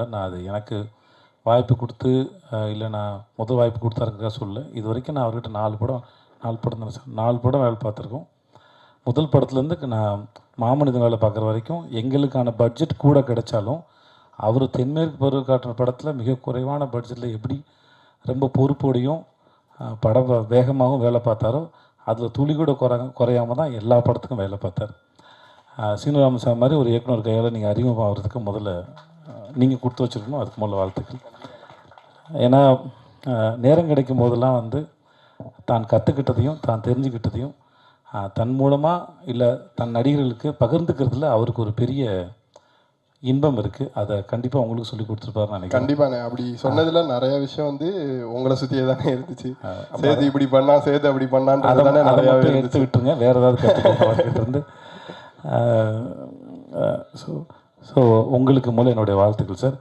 நான் அது எனக்கு வாய்ப்பு கொடுத்து இல்லை நான் முதல் வாய்ப்பு கொடுத்தாருக்கா சொல்ல. இது வரைக்கும் நான் அவர்கிட்ட 4 படம் வேலை பார்த்துருக்கோம். முதல் படத்துலேருந்து நான் மாமனிதன் வேலை பார்க்குற வரைக்கும் எங்களுக்கான பட்ஜெட் கூட கிடைச்சாலும் அவர் தென்மேற்கு பருவக்காற்று படத்தில் மிக குறைவான பட்ஜெட்டில் எப்படி ரொம்ப பொறுப்போடையும் படம் வேகமாகவும் வேலை பார்த்தாரோ அதில் துளி கூட குறையாமல் தான் எல்லா படத்துக்கும் வேலை பார்த்தார். சீனிவாசன் மாதிரி ஒரு இயக்குனர் கையால் நீங்கள் அறிமுகமாகிறதுக்கு முதல்ல நீங்கள் கொடுத்து வச்சுருக்கணும். அதுக்கு முதல்ல வாழ்த்துக்கள். ஏன்னா நேரம் கிடைக்கும் போதெல்லாம் வந்து தான் கற்றுக்கிட்டதையும் தான் தெரிஞ்சுக்கிட்டதையும் தன் மூலமாக இல்லை தன் நடிகர்களுக்கு பகிர்ந்துக்கிறதுல அவருக்கு ஒரு பெரிய இன்பம் இருக்குது. அதை கண்டிப்பாக உங்களுக்கு சொல்லி கொடுத்துருப்பாருன்னு நினைக்கிறேன். கண்டிப்பாண்ணே. அப்படி சொன்னதில் நிறைய விஷயம் வந்து உங்களை சுற்றியே தானே இருந்துச்சு. சேது இப்படி பண்ணா, சேது அப்படி பண்ணான்னு தானே நிறையா எடுத்து விட்டுருங்க. வேறு ஏதாவது கற்றுக்கிட்டு இருந்து ஸோ உங்களுக்கு மூலம் என்னுடைய வாழ்த்துக்கள் சார்.